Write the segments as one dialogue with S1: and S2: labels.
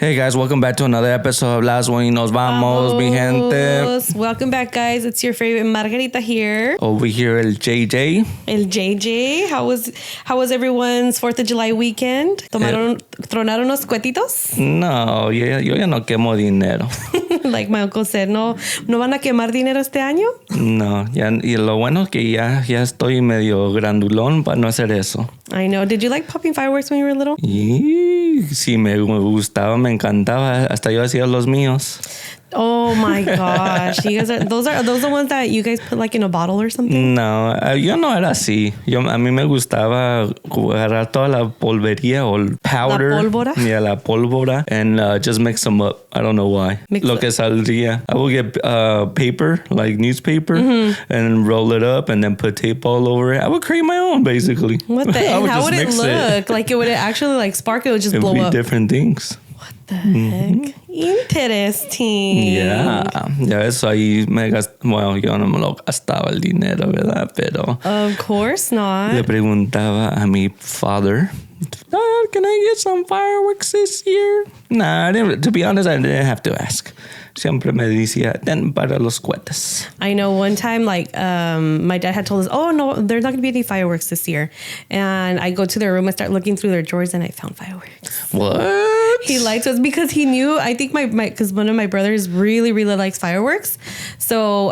S1: Hey guys, welcome back to another episode of Las y Nos Vamos, mi gente.
S2: Welcome back, guys. It's your favorite Margarita here.
S1: Over here, el JJ.
S2: El JJ. How was everyone's 4th of July weekend? ¿Tronaron unos cuetitos?
S1: No, yo ya no quemo dinero.
S2: Like my uncle said, ¿no van a quemar dinero este año?
S1: No, ya, y lo bueno es que ya estoy medio grandulón para no hacer eso.
S2: I know. Did you like popping fireworks when you were little?
S1: Y sí, me gustaba, me encantaba. Hasta yo hacía los míos.
S2: Oh my gosh. You guys are those the ones that you guys put like in a bottle or something?
S1: No, yo no era así. A mí me gustaba agarrar toda la polvería o el powder.
S2: La pólvora?
S1: Yeah, la pólvora. And just mix them up. I don't know why. Lo que saldría. I would get paper, like newspaper, and roll it up and then put tape all over it. I would create my own, basically.
S2: What the heck? How would it look? Like it would actually like spark? It would just blow up?
S1: It would be different things.
S2: What the heck? Interesting.
S1: Yeah. Ya eso ahí bueno, yo no me lo gastaba el dinero, ¿verdad? Pero
S2: of course not.
S1: Le preguntaba a mi father, can I get some fireworks this year? Nah, to be honest, I didn't have to ask. Siempre me decía, ten para los cohetes.
S2: I know one time, like, my dad had told us, oh, no, there's not going to be any fireworks this year. And I go to their room and start looking through their drawers, and I found fireworks.
S1: What?
S2: He lied to us because he knew, I think because one of my brothers really, really likes fireworks. So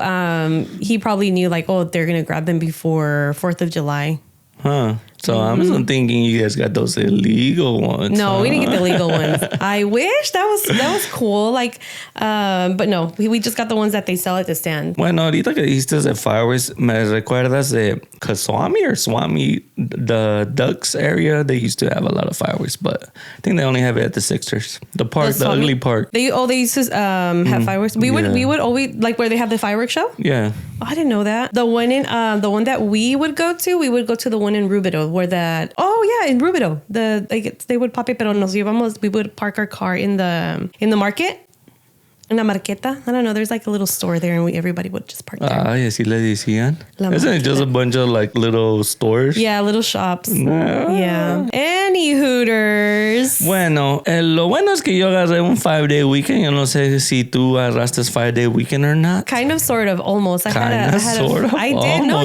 S2: he probably knew, like, oh, they're going to grab them before 4th of July.
S1: Huh. So I'm thinking you guys got those illegal ones.
S2: No, we didn't get the legal ones. I wish that was cool. Like, but no, we just got the ones that they sell at the stand.
S1: Bueno, ahorita que dijiste de fireworks, me recuerdas de Kaswami or Swami, the Ducks area. They used to have a lot of fireworks, but I think they only have it at the Sixers, the park, the ugly park.
S2: They used to have fireworks. We would always like where they have the fireworks show.
S1: Yeah.
S2: Oh, I didn't know that. The one that we would go to the one in Rubido. In Rubido. They would pop it, pero we would park our car in the market. In la marqueta. I don't know. There's like a little store there and everybody would just park there.
S1: Y así le decían. Isn't it just a bunch of like little stores?
S2: Yeah, little shops.
S1: No.
S2: Yeah. Any Hooters.
S1: Bueno, lo bueno es que yo agarré un 5-day weekend. Yo no sé si tú agarraste 5-day weekend or not.
S2: Kind of, sort of, almost. I did. No,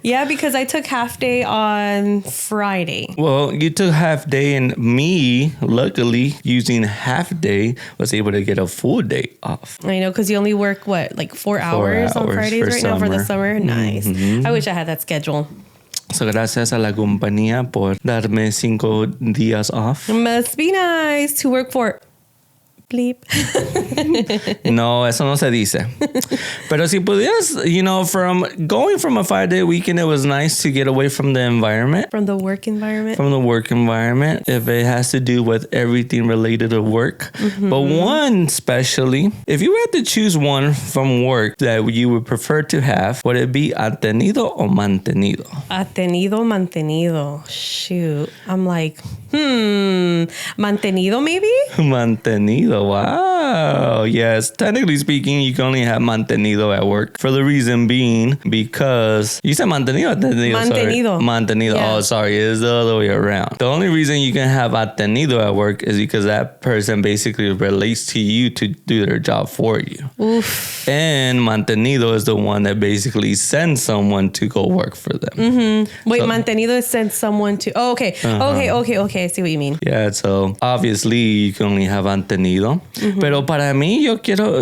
S2: yeah, because I took half day on Friday.
S1: Well, you took half day, and me, luckily, using half day, was able to get a full day off.
S2: I know, because you only work, like 4 hours on Fridays right now for the summer? Nice. Mm-hmm. I wish I had that schedule.
S1: So, gracias a la compañía por darme 5 días off.
S2: Must be nice to work for... Bleep.
S1: No, eso no se dice. Pero si pudieras, from going from a 5-day weekend, it was nice to get away from the environment.
S2: From the work environment.
S1: From the work environment. If it has to do with everything related to work. Mm-hmm. But one especially, if you had to choose one from work that you would prefer to have, would it be Atenido or Mantenido?
S2: Atenido, Mantenido. Shoot. I'm like, Mantenido maybe?
S1: Mantenido. Wow. Yes. Technically speaking, you can only have Mantenido at work. For the reason being, because you said Mantenido or Atenido?
S2: Mantenido.
S1: Sorry. Mantenido. Yeah. Oh, sorry. It's the other way around. The only reason you can have Atenido at work is because that person basically relates to you to do their job for you.
S2: Oof.
S1: And Mantenido is the one that basically sends someone to go work for them.
S2: Mm-hmm. Wait, Mantenido sends someone to... Oh, okay. Uh-huh. Okay. I see what you mean.
S1: Yeah, so obviously you can only have Mantenido. Mm-hmm. Pero para mí, yo quiero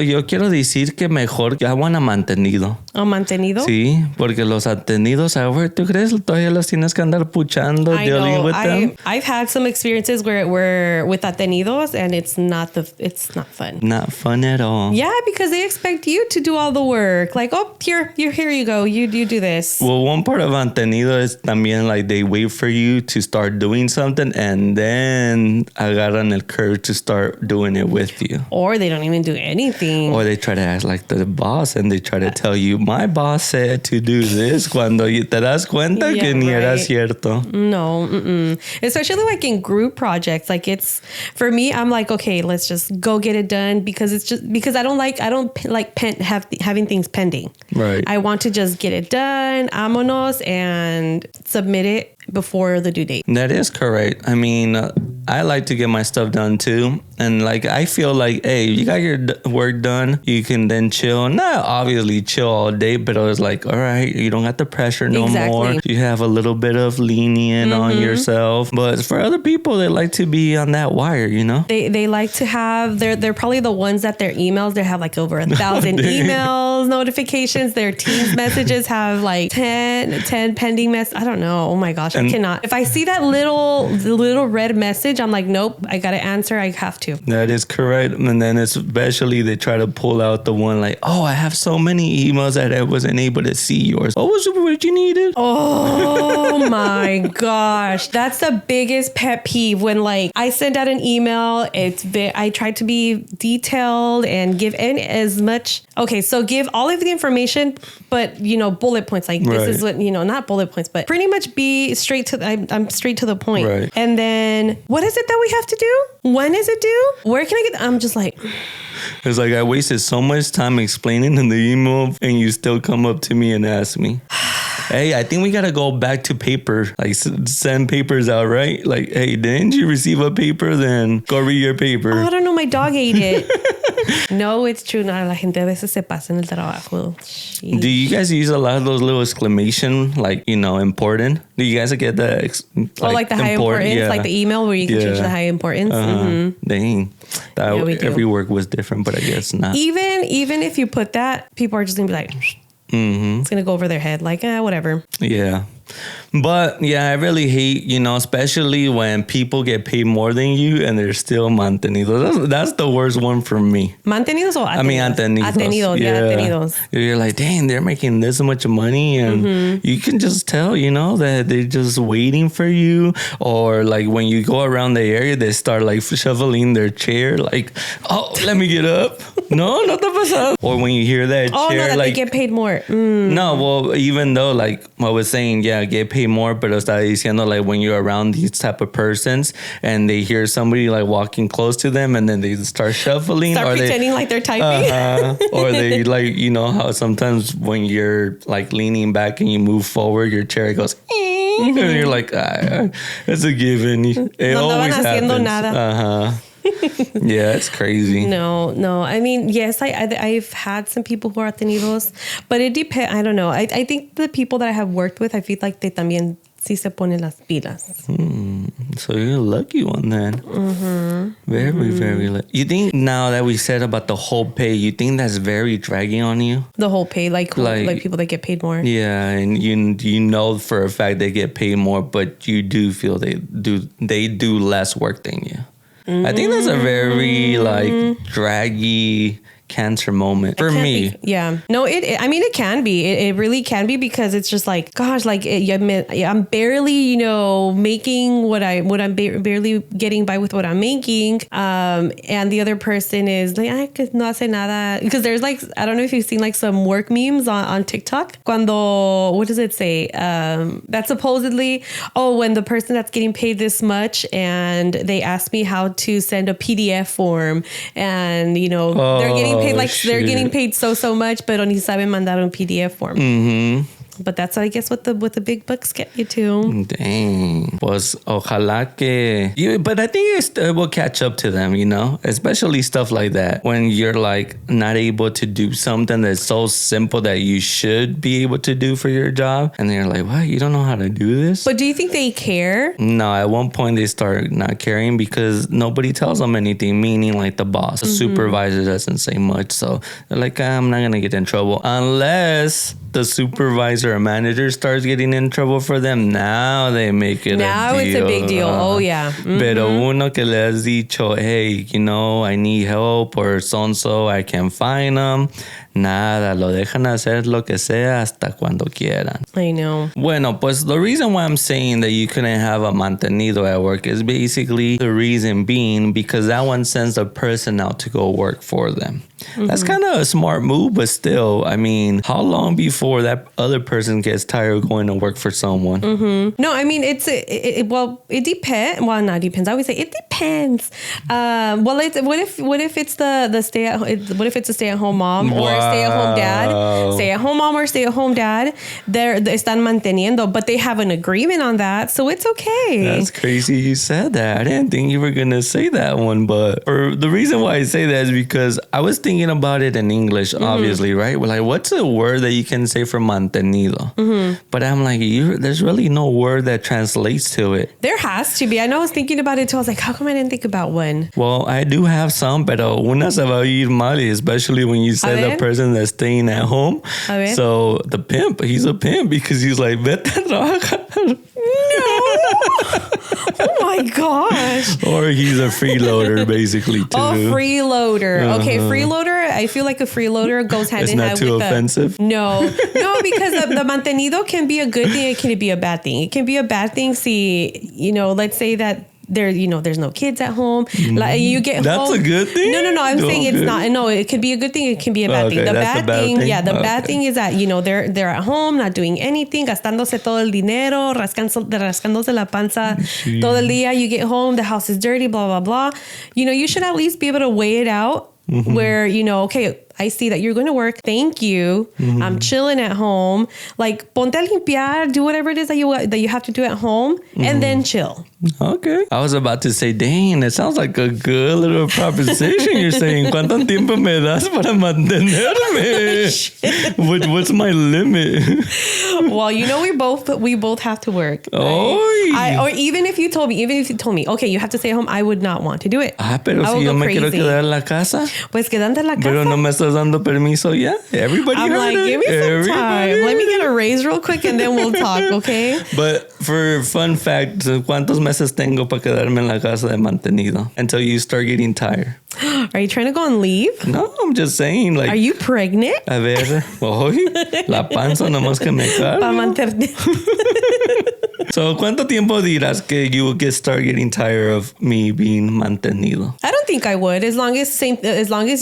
S1: decir que mejor que hagan a Mantenido.
S2: ¿A Mantenido?
S1: Sí, porque los Atenidos, a ver, ¿tú crees? Todavía los tienes que andar puchando, dealing with them.
S2: I've had some experiences where with Atenidos, and it's not fun.
S1: Not fun at all.
S2: Yeah, because they expect you to do all the work. Like, oh, here you go. You do this.
S1: Well, one part of Mantenido is también like they wait for you to start doing something and then agarran el curve to start doing it with you.
S2: Or they don't even do anything.
S1: Or they try to act like the boss and they try to tell you, my boss said to do this, cuando te das cuenta que ni era cierto.
S2: No. Especially like in group projects. Like it's, for me, I'm like, okay, let's just go get it done because I don't like having things pending.
S1: Right.
S2: I want to just get it done, vámonos, and submit it before the due date.
S1: That is correct. I mean, I like to get my stuff done too. And like, I feel like, hey, you got your work done. You can then chill. Not obviously chill all day, but I was like, all right, you don't got the pressure no more. You have a little bit of lenient on yourself. But for other people, they like to be on that wire, you know?
S2: They like to have, they're probably the ones that their emails, they have like over 1,000 emails, notifications. Their Teams messages have like 10 pending I don't know. Oh my gosh, I cannot. If I see that little red message, I'm like, nope, I got to answer. I have to.
S1: That is correct. And then especially they try to pull out the one like, oh, I have so many emails that I wasn't able to see yours. Oh, was it what you needed?
S2: Oh my gosh. That's the biggest pet peeve when like I send out an email. I try to be detailed and give in as much. Okay, so give all of the information, but bullet points. Like this is what, not bullet points, but pretty much be straight to I'm straight to the point.
S1: Right.
S2: And then what is it that we have to do? When is it due? Where can I get? I'm just like,
S1: it's like I wasted so much time explaining in the email and you still come up to me and ask me. Hey, I think we got to go back to paper, like send papers out, right? Like, hey, didn't you receive a paper? Then go read your paper.
S2: Oh, I don't know. My dog ate it. No, it's true. No, la gente a veces se pasa en el trabajo. Jeez.
S1: Do you guys use a lot of those little exclamation, like, important? Do you guys get the
S2: like the high importance, like the email where you can change the high importance?
S1: Dang. Every work was different, but I guess not.
S2: Even if you put that, people are just going to be like, it's going to go over their head. Like, whatever.
S1: Yeah. But yeah, I really hate, especially when people get paid more than you and they're still mantenidos. That's the worst one for me.
S2: Mantenidos or Atenidos?
S1: I mean, Atenidos.
S2: Atenidos, yeah, Atenidos.
S1: You're like, dang, they're making this much money. And you can just tell, that they're just waiting for you. Or like when you go around the area, they start like shoveling their chair. Like, oh, let me get up. No te pasa. Or when you hear that chair,
S2: that
S1: like,
S2: they get paid more.
S1: No, well, even though like I was saying, yeah, get paid more, but estaba diciendo like when you're around these type of persons and they hear somebody like walking close to them and then they start shuffling.
S2: Start pretending like they're typing.
S1: Or they like, how sometimes when you're like leaning back and you move forward, your chair goes, and you're like, it's a given. It always happens. Nada. Yeah, it's crazy.
S2: No. I mean, yes, I've had some people who are Atenidos, but it depends. I don't know. I think the people that I have worked with, I feel like they también sí se ponen las pilas.
S1: So you're a lucky one then. Very, very lucky. You think now that we said about the whole pay, you think that's very dragging on you?
S2: The whole pay, like people that get paid more.
S1: Yeah, and you know for a fact they get paid more, but you do feel they do less work than you. I think that's a very draggy cancer moment for me.
S2: Yeah. No, it can be. It really can be because it's just like, gosh, like I'm barely, making what I'm barely getting by with what I'm making. And the other person is like, I could no hace nada. Because there's like, I don't know if you've seen like some work memes on TikTok. What does it say? That supposedly, when the person that's getting paid this much and they asked me how to send a PDF form and, they're getting paid they're getting paid so much, pero ni saben mandar un PDF form. But that's, I guess, what the big bucks get you to.
S1: Dang. Pues, ojalá que... But I think it will catch up to them, Especially stuff like that. When you're, like, not able to do something that's so simple that you should be able to do for your job. And they're like, what? You don't know how to do this?
S2: But do you think they care?
S1: No, at one point they start not caring because nobody tells them anything, meaning, like, the boss. The supervisor doesn't say much. So they're like, I'm not going to get in trouble. Unless the supervisor or manager starts getting in trouble for them, now they make it
S2: now
S1: a deal.
S2: It's a big deal. Oh, yeah.
S1: Pero uno que le has dicho, hey, I need help or so-and-so, I can find them. Nada, lo dejan hacer lo que sea hasta cuando quieran.
S2: I know.
S1: Bueno, pues the reason why I'm saying that you couldn't have a mantenido at work is basically the reason being because that one sends a person out to go work for them. That's kind of a smart move, but still, I mean, how long before that other person gets tired of going to work for someone?
S2: No, I mean, it depends. Well, not depends. I always say it depends. What if it's a stay-at-home mom or stay-at-home dad, stay-at-home mom or stay-at-home dad, they están manteniendo, but they have an agreement on that, so it's okay.
S1: That's crazy you said that. I didn't think you were going to say that one, but the reason why I say that is because I was thinking about it in English, obviously, right? Well, like, what's a word that you can say for mantenido? But I'm like, there's really no word that translates to it.
S2: There has to be. I know I was thinking about it too. I was like, how come I didn't think about one?
S1: Well, I do have some, pero una se va a ir mal, especially when you say the person that's staying at home. So the pimp, he's a pimp because he's like, vete a trabajar.
S2: No. Oh my gosh.
S1: Or he's a freeloader, basically, too.
S2: Oh, freeloader. Okay, freeloader. I feel like a freeloader goes hand in hand with
S1: It's not too offensive?
S2: No, because the mantenido can be a good thing. It can be a bad thing. It can be a bad thing. See, let's say that there's no kids at home. Like you get
S1: That's
S2: home.
S1: a good thing?
S2: No. I'm saying it's not. No, it could be a good thing. It can be a bad thing. The bad thing. Yeah, the bad thing is that, they're at home, not doing anything, gastándose todo el dinero, rascándose la panza todo el día. You get home, the house is dirty, blah, blah, blah. You should at least be able to weigh it out where, okay, I see that you're going to work. Thank you. I'm chilling at home. Like, ponte a limpiar, do whatever it is that you have to do at home, and then chill.
S1: Okay. I was about to say, dang, it sounds like a good little proposition. You're saying, ¿cuánto tiempo me das para mantenerme? What's my limit?
S2: Well, we both have to work.
S1: Right?
S2: Or even if you told me, okay, you have to stay at home, I would not want to do it.
S1: Pero si yo me quiero quedar en la casa.
S2: Pues quédate en la casa.
S1: Pero no me estás dando permiso ya. Everybody
S2: I'm like, give me some time. Let me get a raise real quick and then we'll talk, okay?
S1: But for fun fact, ¿cuántos meses tengo para quedarme en la casa de mantenido until you start getting tired?
S2: Are you trying to go on leave?
S1: No, I'm just saying, like.
S2: Are you pregnant?
S1: A ver, la panza nomás que me carga.
S2: Para mantener.
S1: So, ¿cuánto tiempo dirás que you will start getting tired of me being mantenido?
S2: I don't think I would. As long as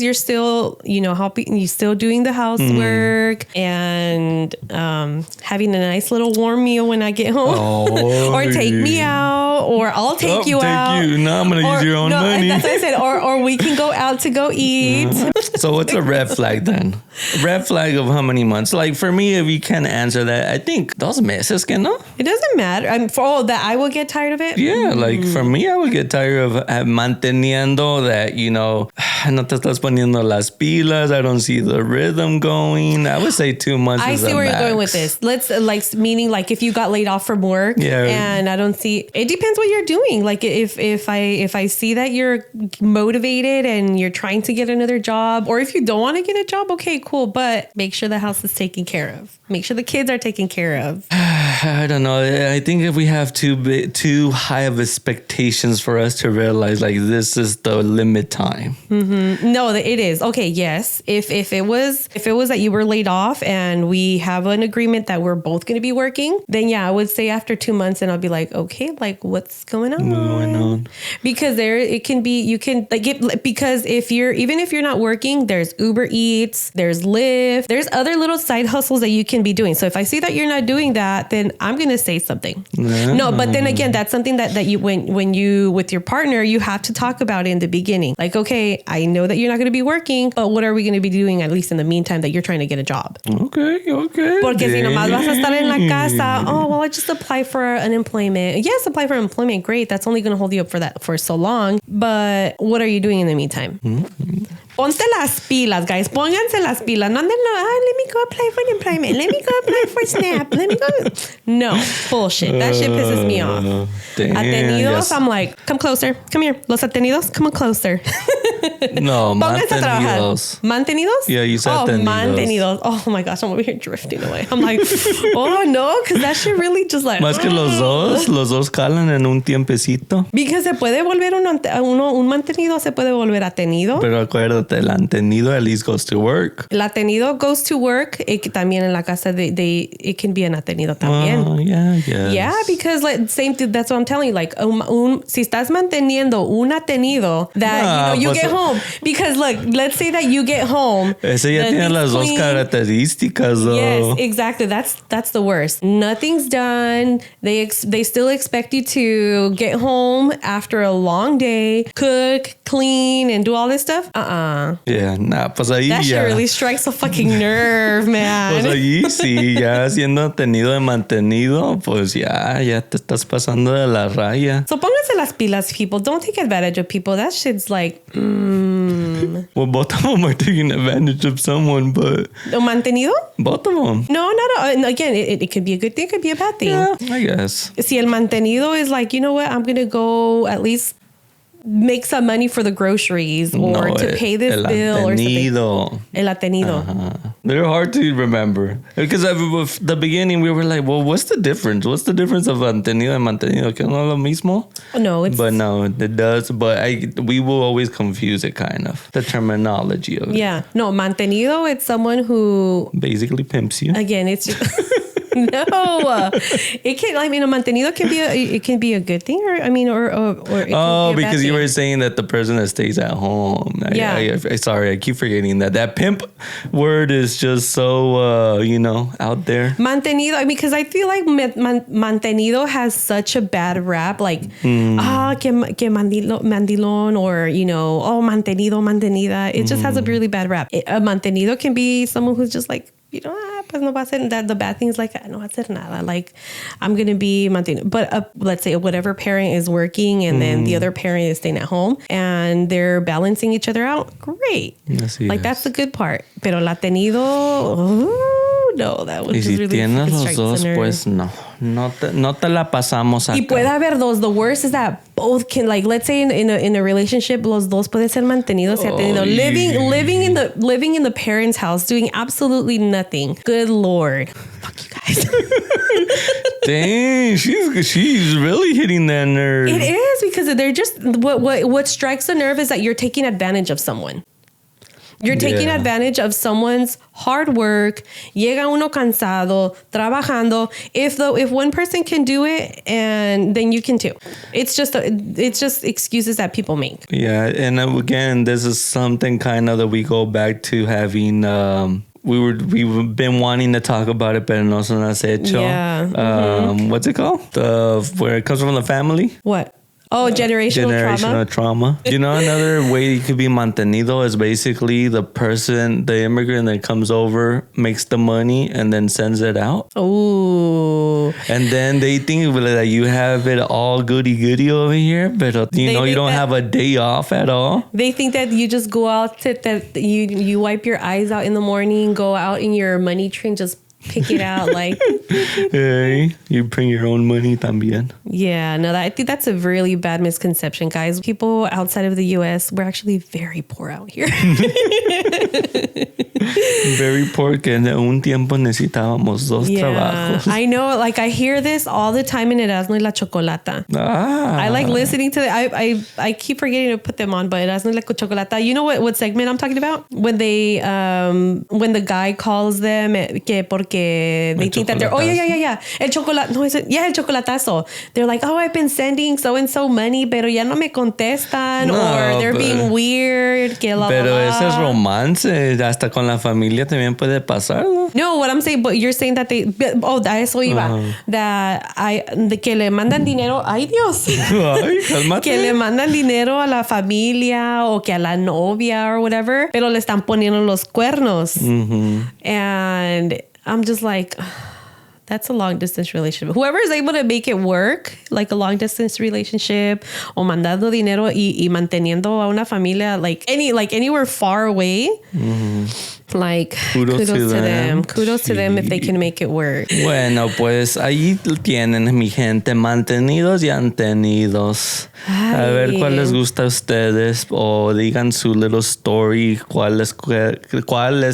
S2: you're still, helping, you're still doing the housework and having a nice little warm meal when I get home, or take me out, or I'll take you out.
S1: No, I'm gonna use your own money.
S2: That's what I said. Or we can go out to go eat.
S1: So what's a red flag then? Red flag of how many months? Like for me, if you can't answer that, I think 2 meses, que no?
S2: It doesn't matter. For all that, I will get tired of it.
S1: Yeah, like for me, I would get tired of manteniendo that, no te estás poniendo las pilas. I don't see the rhythm going. I would say 2 months.
S2: I see where you're going with this. Meaning if you got laid off from work, and I don't see. It depends what you're doing. Like if I see that you're motivated and you're trying to get another job, or if you don't want to get a job, okay, cool. But make sure the house is taken care of. Make sure the kids are taken care of.
S1: I don't know. I think if we have too high of expectations for us to realize like this is the limit time.
S2: No, it is. Okay, yes. If it was that you were laid off and we have an agreement that we're both going to be working, then yeah, I would say after 2 months, and I'll be like, okay, like what's going on? Because because if you're not working, there's Uber Eats, there's Lyft, there's other little side hustles that you can be doing. So if I see that you're not doing that, then I'm going to say something. No, but then again, that's something that you, when you, with your partner, you have to talk about in the beginning. Like, okay, I know that you're not going to be working, but what are we going to be doing at least in the meantime that you're trying to get a job?
S1: Okay.
S2: Porque si nomás vas a estar en la casa, I just apply for unemployment. Yes, apply for unemployment. Great. That's only going to hold you up for so long. But what are you doing in the meantime? Ponte las pilas, guys. Pónganse las pilas. No, let me go apply for unemployment. Let me go apply for SNAP. Let me go. No, bullshit. That shit pisses me off. Atenidos, I'm like, come closer. Come here. Los Atenidos, come closer.
S1: No, Mantenidos.
S2: Mantenidos?
S1: Yeah, you said Atenidos.
S2: Mantenidos. Oh my gosh, I'm over here drifting away. I'm like, oh no, because that shit really just like.
S1: Más que los dos calan en un tiempecito.
S2: Because se puede volver un mantenido, se puede volver atenido.
S1: Pero acuérdate, el Mantenido at least goes to work. El
S2: Atenido goes to work. También en la casa it can be an Atenido también.
S1: Oh, yeah.
S2: Yeah, because same thing, that's what I'm telling you. Like, si estás manteniendo un Atenido that you get home. Because look, let's say that you get home.
S1: Ese ya tiene las dos características, though.
S2: Yes, exactly. That's the worst. Nothing's done. They still expect you to get home after a long day, cook, clean, and do all this stuff.
S1: Yeah, nah, pues ahí
S2: that
S1: ya.
S2: shit really strikes a fucking nerve, man.
S1: Pues allí sí, ya siendo tenido de mantenido, pues ya te estás pasando de la raya.
S2: So pónganse las pilas, people. Don't take advantage of people. That shit's like,
S1: Well, both of them are taking advantage of someone, but...
S2: ¿Mantenido?
S1: Both of them.
S2: No, again, it could be a good thing, it could be a bad thing.
S1: Yeah, I guess.
S2: Si el mantenido is like, you know what, I'm going to go at least make some money for the groceries or to pay this bill or something. El Atenido.
S1: They're hard to remember. Because at the beginning, we were like, well, what's the difference? What's the difference of Atenido and Mantenido? ¿Que no es lo mismo?
S2: No, it's...
S1: But no, it does. But we will always confuse it, kind of. The terminology of it.
S2: Yeah. No, Mantenido, it's someone who...
S1: basically pimps you.
S2: Again, it's... No, it can. I mean, a mantenido can be a good thing, or it can be a
S1: because
S2: bad
S1: you
S2: thing.
S1: were saying that the person that stays at home.
S2: Yeah.
S1: Sorry, I keep forgetting that pimp word is just so out there.
S2: Mantenido. I mean, because I feel like mantenido has such a bad rap, like que mandilón, or mantenido, mantenida. It just has a really bad rap. A mantenido can be someone who's just like, pues no va a hacer that. The bad thing is like, no va a hacer nada. Like, I'm going to be mantenido. But let's say whatever parent is working and then the other parent is staying at home and they're balancing each other out. Great.
S1: Así
S2: like,
S1: es.
S2: that's the good part. Pero la tenido, no, that would
S1: Y
S2: just
S1: si
S2: really
S1: tienes los
S2: strike
S1: dos,
S2: the nerve.
S1: pues no te la pasamos acá.
S2: Y puede haber dos. The worst is that both can, like, let's say in a relationship, los dos pueden ser mantenidos y atenidos. Living in the parents' house, doing absolutely nothing. Good Lord. Fuck you guys.
S1: Dang, she's really hitting that nerve.
S2: It is, because they're just, what strikes the nerve is that you're taking advantage of someone. You're taking advantage of someone's hard work. Llega uno cansado, trabajando. If one person can do it, and then you can too. It's just excuses that people make.
S1: Yeah, and again, this is something kind of that we go back to having. We've been wanting to talk about it, pero no se nos ha hecho.
S2: Yeah.
S1: What's it called? Where it comes from the family.
S2: What? Oh, generational
S1: trauma. You know, another way it could be mantenido is basically the immigrant that comes over, makes the money, and then sends it out.
S2: Oh.
S1: And then they think that you have it all goody over here, but you don't have a day off at all.
S2: They think that you just go out, that you wipe your eyes out in the morning, go out in your money tree and just pick it out, like.
S1: Hey, you bring your own money también.
S2: Yeah, no, I think that's a really bad misconception, guys. People outside of the U.S., we're actually very poor out here.
S1: Very poor, que en un tiempo necesitábamos dos trabajos.
S2: I know, like, I hear this all the time in Erasmo y la Chocolata. I like listening to it. I keep forgetting to put them on, but Erasmo y la Chocolata. You know what segment I'm talking about? When the guy calls them que porque they think that they're, el chocolate, no, is it? Yeah, el chocolatazo. They're like, oh, I've been sending so-and-so money, pero ya no me contestan, or they're being weird.
S1: Pero ese es romance, hasta con la familia también puede pasar, ¿no?
S2: No, what I'm saying, but you're saying that a eso iba. Que le mandan dinero, ay Dios.
S1: Ay, cálmate.
S2: Que le mandan dinero a la familia o que a la novia or whatever, pero le están poniendo los cuernos. And I'm just like, that's a long distance relationship. Whoever is able to make it work, like a long distance relationship, o mandando dinero y manteniendo a una familia, like anywhere far away, like kudos to them. Kudos to them if they can make it work.
S1: Bueno, pues ahí tienen, mi gente, mantenidos y antenidos. A ver cuál les gusta a ustedes, o digan su little story, cuál les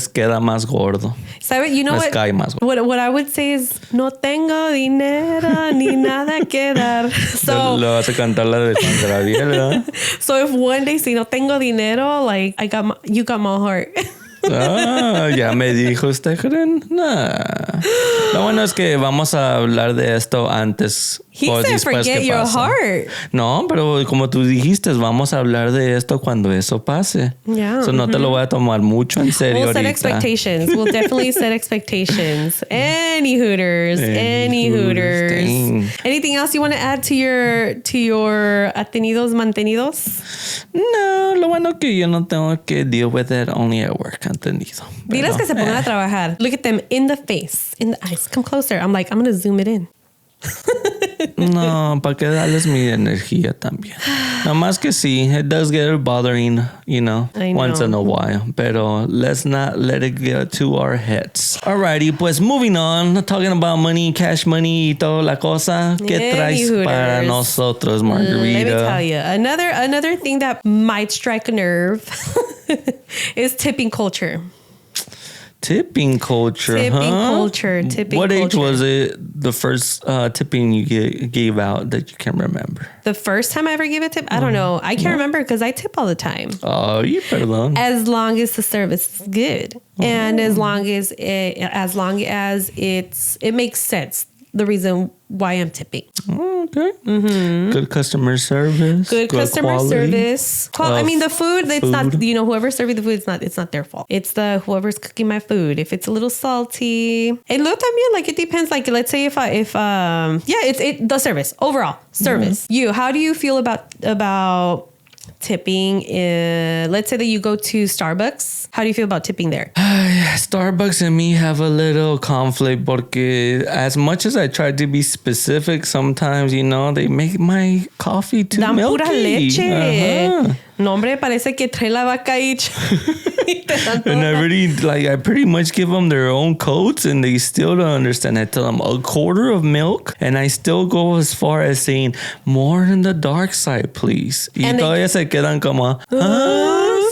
S1: queda más gordo.
S2: ¿Sabe? You know
S1: les cae más gordo.
S2: What I would say is, no tengo dinero ni nada que dar. So
S1: le vas a cantar la de Juan Gabriel, ¿verdad?
S2: So if one day, si no tengo dinero, like, you got my heart.
S1: Ya me dijo, ¿usted creen? Nah. Lo bueno es que vamos a hablar de esto antes
S2: He
S1: O
S2: said
S1: después
S2: forget
S1: que
S2: your
S1: pasa.
S2: heart.
S1: No, pero como tú dijiste, vamos a hablar de esto cuando eso pase.
S2: Yeah,
S1: So no te lo voy a tomar mucho en serio
S2: We'll set
S1: ahorita.
S2: expectations. We'll definitely set expectations. Any Hooters.
S1: Dang.
S2: Anything else you want to add to your Atenidos, Mantenidos?
S1: No, lo bueno que yo no tengo que deal with it only at work, Atenido.
S2: Diles que se pongan a trabajar. Look at them in the face, in the eyes. Come closer. I'm like, I'm going to zoom it in.
S1: No, para que darles mi energía también. Nada más que sí, it does get bothering,
S2: I know.
S1: once in a while. Pero let's not let it get to our heads. Alrighty, pues moving on, talking about money, cash money y toda la cosa. ¿Qué traes para nosotros, Margarita?
S2: Let me tell you, another thing that might strike a nerve is tipping culture.
S1: Tipping culture, What age was it the first tipping you gave out that you can remember?
S2: The first time I ever gave a tip? I don't know. I can't remember because I tip all the time.
S1: Oh, you perdón.
S2: As long as the service is good. And as long as it makes sense. The reason why I'm tipping.
S1: Okay. Mm-hmm. Good customer service.
S2: Good customer service. I mean, the food, it's not, whoever's serving the food, it's not their fault. It's whoever's cooking my food. If it's a little salty, it looked at me like it depends. Like, let's say it's the service, overall service. Mm-hmm. How do you feel about tipping? Let's say that you go to Starbucks. How do you feel about tipping there?
S1: Starbucks and me have a little conflict porque as much as I try to be specific, sometimes, they make my coffee too
S2: Dan
S1: milky.
S2: Pura leche.
S1: Uh-huh.
S2: No, hombre, parece que trae la vaca y
S1: And I pretty much give them their own codes and they still don't understand. I tell them a quarter of milk and I still go as far as saying more than the dark side, please. Y todavía se quedan como,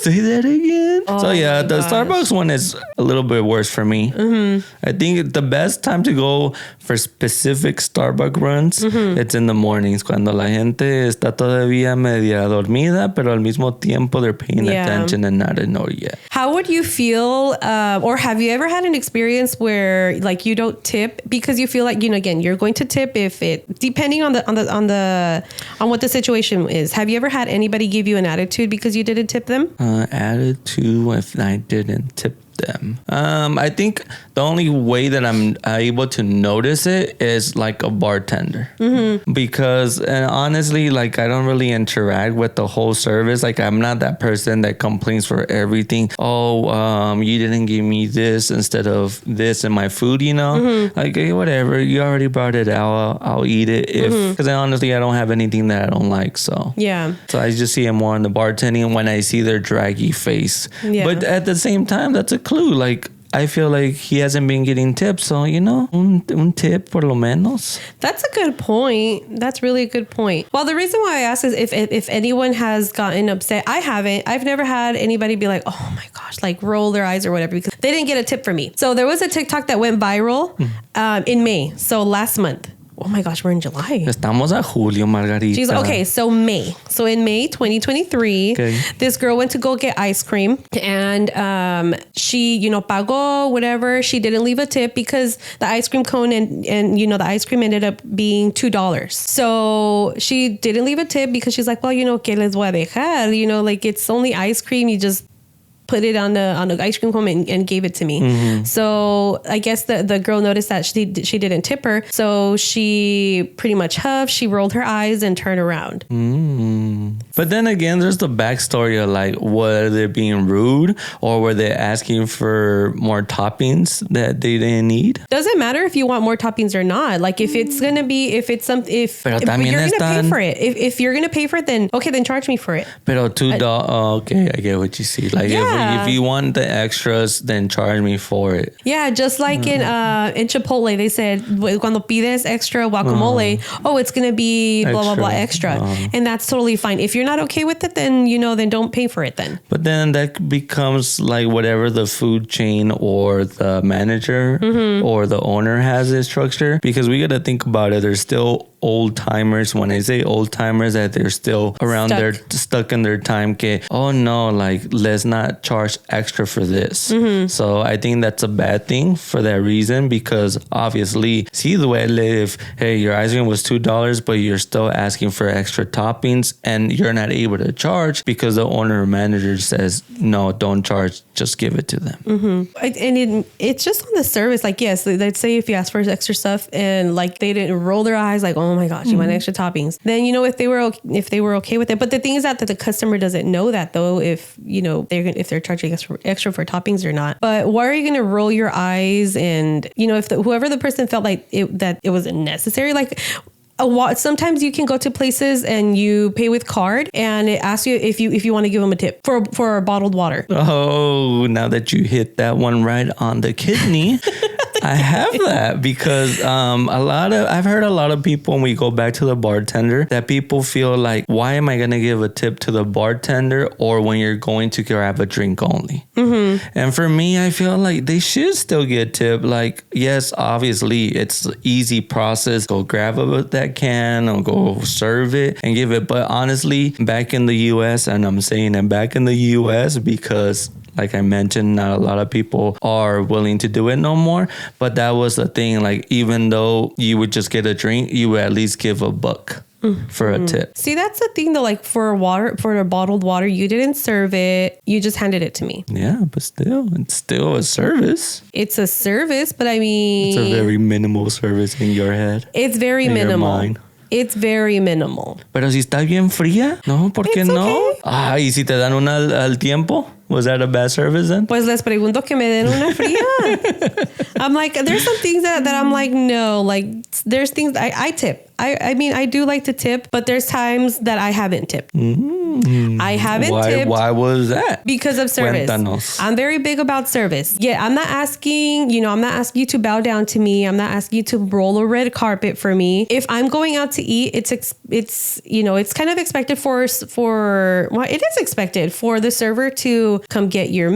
S1: say that again.
S2: Oh,
S1: so yeah, the Starbucks one is a little bit worse for me. Mm-hmm. I think the best time to go for specific Starbucks runs, it's in the mornings cuando la gente está todavía media dormida, pero al mismo tiempo they're paying attention and not ignored yet.
S2: How would you feel, or have you ever had an experience where like you don't tip because you feel like, again, you're going to tip depending on what the situation is. Have you ever had anybody give you an attitude because you didn't tip them?
S1: Attitude if I didn't tip them. I think the only way that I'm able to notice it is like a bartender. Mm-hmm. Because honestly, like I don't really interact with the whole service. Like I'm not that person that complains for everything. Oh, you didn't give me this instead of this in my food, Mm-hmm. Like, hey, whatever, you already brought it out. I'll eat it because honestly, I don't have anything that I don't like. So
S2: yeah. So
S1: I just see it more in the bartending when I see their draggy face. Yeah. But at the same time, that's a clue. Like I feel like he hasn't been getting tips, so un tip por lo menos.
S2: That's a good point. That's really a good point. Well, the reason why I asked is if anyone has gotten upset. I haven't. I've never had anybody be like, oh my gosh, like roll their eyes or whatever because they didn't get a tip from me. So there was a TikTok that went viral in May. So last month. Oh my gosh, we're in July.
S1: Estamos a julio, Margarita.
S2: She's okay. So May. So in May 2023, this girl went to go get ice cream and she, pagó whatever. She didn't leave a tip because the ice cream cone and the ice cream ended up being $2. So she didn't leave a tip because she's like, well, ¿qué les voy a dejar? Like it's only ice cream. You just put it on the ice cream cone and gave it to me. Mm-hmm. So I guess the girl noticed that she didn't tip her. So she pretty much huffed, she rolled her eyes and turned around.
S1: But then again, there's the backstory of like, were they being rude or were they asking for more toppings that they didn't need?
S2: Doesn't matter if you want more toppings or not. Like if it's going to be, if you're going to pay for it, if you're going to pay for it, then okay, then charge me for it.
S1: Pero $2, okay, I get what you see. Like if you want the extras, then charge me for it.
S2: Yeah, just like in Chipotle, they said cuando pides extra guacamole, it's gonna be blah blah blah extra, and that's totally fine. If you're not okay with it, then then don't pay for it then.
S1: But then that becomes like whatever the food chain or the manager or the owner has its structure, because we got to think about it. There's still old timers. When I say old timers, that they're still around, they're stuck in their time. Okay, oh no, like let's not charge extra for this. So I think that's a bad thing for that reason, because obviously, sí duele if, hey, your ice cream was $2, but you're still asking for extra toppings and you're not able to charge because the owner or manager says, no, don't charge, just give it to them.
S2: And it's just on the service. Like, yes, let's say if you ask for extra stuff and like they didn't roll their eyes, like, oh my gosh, you want extra toppings. Then, you know, if they were okay with it. But the thing is that the customer doesn't know that though, if, you know, if they're charging extra for toppings or not. But why are you going to roll your eyes? And, you know, if whoever the person felt like that it wasn't necessary, like, sometimes you can go to places and you pay with card and it asks you if you want to give them a tip for bottled water.
S1: Oh, now that you hit that one right on the kidney. I have that because I've heard a lot of people when we go back to the bartender that people feel like, why am I going to give a tip to the bartender or when you're going to grab a drink only? And for me, I feel like they should still get tip. Like, yes, obviously it's an easy process. Go grab that can or go serve it and give it. But honestly, back in the US, and I'm saying it back in the US because like I mentioned, not a lot of people are willing to do it no more. But that was the thing. Like, even though you would just get a drink, you would at least give $1 for a tip.
S2: See, that's the thing though. Like for the bottled water, you didn't serve it. You just handed it to me.
S1: Yeah, but still, it's still a service.
S2: It's a service, but I mean,
S1: it's a very minimal service in your head.
S2: It's very minimal. It's very minimal.
S1: Pero si está bien fría, no, ¿por qué no?
S2: Okay.
S1: ¿Y si te dan una al tiempo? Was that a bad service then?
S2: Pues les pregunto que me den una fría. I'm like, there's some things that I'm like, no, like there's things I tip. I mean, I do like to tip, but there's times that I haven't tipped. I haven't tipped.
S1: Why was that?
S2: Because of service. Cuéntanos. I'm very big about service. Yeah, I'm not asking you to bow down to me. I'm not asking you to roll a red carpet for me. If I'm going out to eat, it's kind of expected it is expected for the server to come get your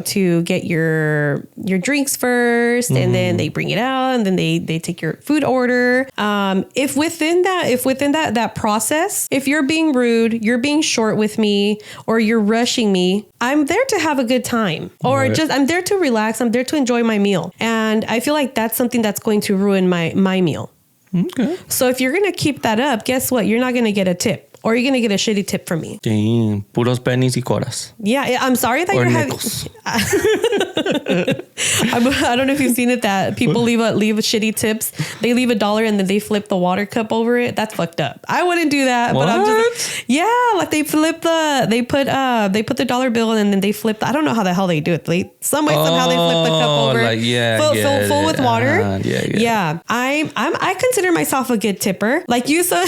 S2: to get your drinks first, and then they bring it out, and then they take your food order. If within that process, if you're being rude, you're being short with me, or you're rushing me, I'm there to have a good time, or I'm there to relax. I'm there to enjoy my meal, and I feel like that's something that's going to ruin my meal.
S1: Okay.
S2: So if you're gonna keep that up, guess what? You're not gonna get a tip. Or you're going to get a shitty tip from me.
S1: Damn. Puros pennies y coras.
S2: Yeah, I'm sorry that you're having... I don't know if you've seen it, that people leave shitty tips. They leave $1 and then they flip the water cup over it. That's fucked up. I wouldn't do that.
S1: What?
S2: But I'm just... Yeah, like they put the dollar bill and then they flip I don't know how the hell they do it. Somehow they flip the cup over.
S1: Like,
S2: full with water.
S1: Yeah.
S2: I consider myself a good tipper. Like you said,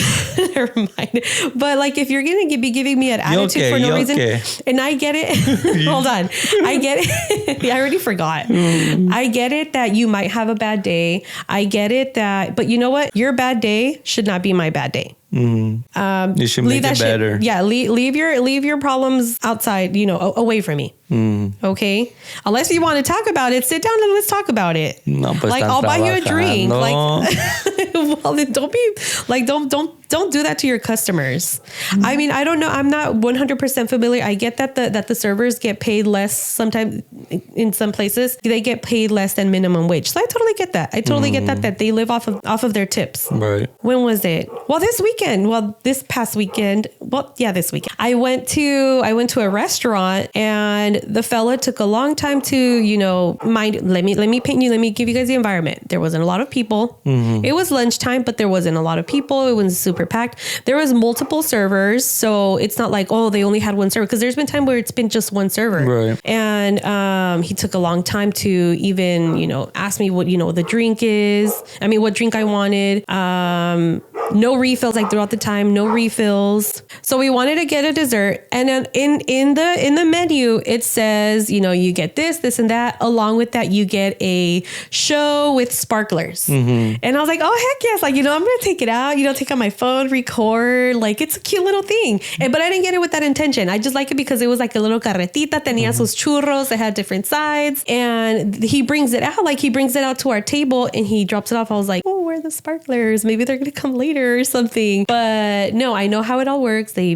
S2: never mind. But like, if you're going to be giving me an attitude for no reason, and I get it, hold on, I get it. I already forgot. I get it that you might have a bad day. I get it but you know what? Your bad day should not be my bad day.
S1: You should make it better.
S2: Yeah, leave your problems outside, away from me. Okay, unless you want to talk about it, sit down and let's talk about it.
S1: No, pues
S2: like I'll buy you a drink. Like, well, then don't be like don't do that to your customers. I mean, I don't know. I'm not 100% familiar. I get that the servers get paid less sometimes. In some places, they get paid less than minimum wage. So I totally get that. I totally get that they live off of their tips.
S1: Right.
S2: When was it? Well, this past weekend. Well, yeah, this weekend. I went to a restaurant and the fella took a long time to, let me give you guys the environment. There wasn't a lot of people. It was lunchtime, but there wasn't a lot of people. It wasn't super packed. There was multiple servers. So it's not like, oh, they only had one server. Because there's been time where it's been just one server.
S1: Right.
S2: And he took a long time to even, ask me what, the drink is. I mean, what drink I wanted. No refills, like throughout the time, no refills. So we wanted to get a dessert. And then in the menu, it says, you get this and that. Along with that, you get a show with sparklers. And I was like, oh, heck yes. Like, I'm going to take it out, take out my phone, record. Like, it's a cute little thing. But I didn't get it with that intention. I just like it because it was like a little carretita, tenía sus churros. It had different sides. And he brings it out to our table and he drops it off. I was like, oh, where are the sparklers? Maybe they're going to come later or something. But no, I know how it all works. They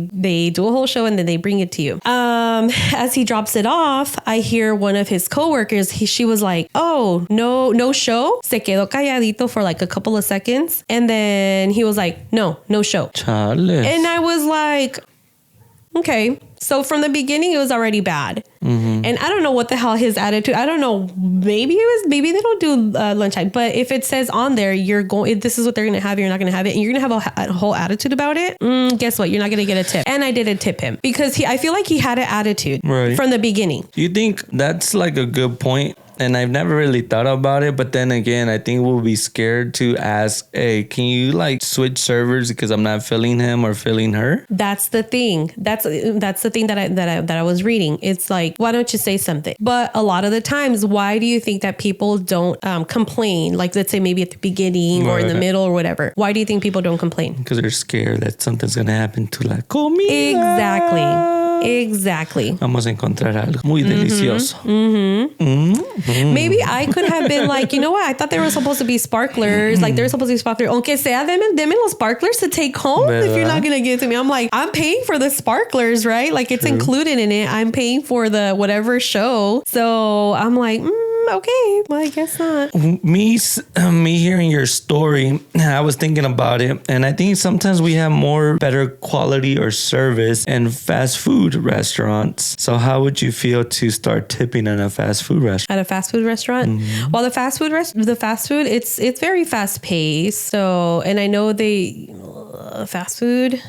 S2: do a whole show and then they bring it to you. As he drops it off, I hear one of his coworkers, she was like, oh, no show. Se quedó calladito for like a couple of seconds. And then he was like, no show.
S1: Chale.
S2: And I was like, okay. So from the beginning, it was already bad. Mm-hmm. And I don't know what the hell his attitude. I don't know. Maybe they don't do lunchtime. But if it says on there, this is what they're going to have. You're not going to have it. And you're going to have a whole attitude about it. Guess what? You're not going to get a tip. And I didn't tip him because I feel like he had an attitude from the beginning.
S1: Do you think that's like a good point? And I've never really thought about it, but then again, I think we'll be scared to ask, hey, can you like switch servers because I'm not feeling him or feeling her?
S2: That's the thing. That's the thing that I was reading. It's like, why don't you say something? But a lot of the times, why do you think that people don't complain? Like, let's say maybe at the beginning or in the middle or whatever. Why do you think people don't complain?
S1: Because they're scared that something's going to happen to la comida.
S2: Exactly.
S1: Vamos a encontrar algo muy delicioso.
S2: Maybe I could have been like, you know what? I thought they were supposed to be sparklers. Like, they're supposed to be sparklers. Aunque sea, deme los sparklers to take home if you're not going to give it to me. I'm like, I'm paying for the sparklers, right? Like, it's included in it. I'm paying for the whatever show. So I'm like, okay, well, I guess not.
S1: Me hearing your story, I was thinking about it, and I think sometimes we have better quality or service in fast food restaurants. So how would you feel to start tipping in a fast food restaurant?
S2: At a fast food restaurant? Mm-hmm. Well, the fast food, it's very fast paced. So, and I know fast food.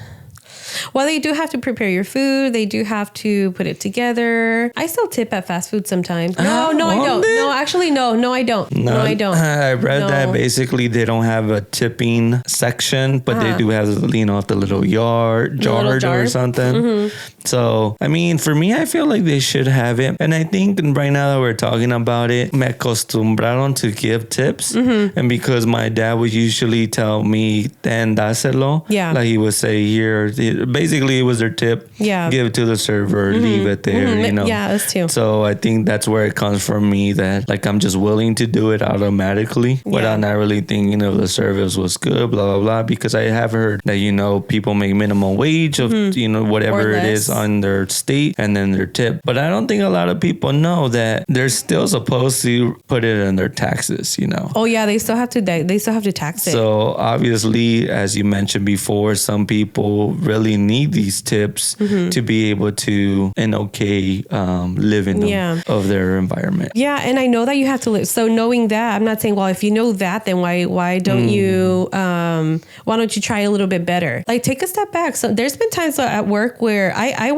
S2: Well, they do have to prepare your food. They do have to put it together. I still tip at fast food sometimes. No, I don't. No, actually, no, I don't. No, I don't.
S1: I read that basically they don't have a tipping section, but they do have, the little jar or something. Mm-hmm. So, I mean, for me, I feel like they should have it. And I think right now that we're talking about it, me acostumbraron to give tips. Mm-hmm. And because my dad would usually tell me, then dáselo. Yeah. Like he would say, here, basically it was their tip. Yeah. Give it to the server, leave it there,
S2: Yeah, us too.
S1: So I think that's where it comes from me, that like I'm just willing to do it automatically without not really thinking if the service was good, blah, blah, blah. Because I have heard that, people make minimum wage of, whatever it is on their state and then their tip. But I don't think a lot of people know that they're still supposed to put it in their taxes,
S2: Oh yeah, they still have to tax it.
S1: So obviously, as you mentioned before, some people really need these tips to be able to live in of their environment.
S2: Yeah, and I know that you have to live. So knowing that, I'm not saying, well, if you know that, then why don't you why don't you try a little bit better? Like, take a step back. So there's been times at work where I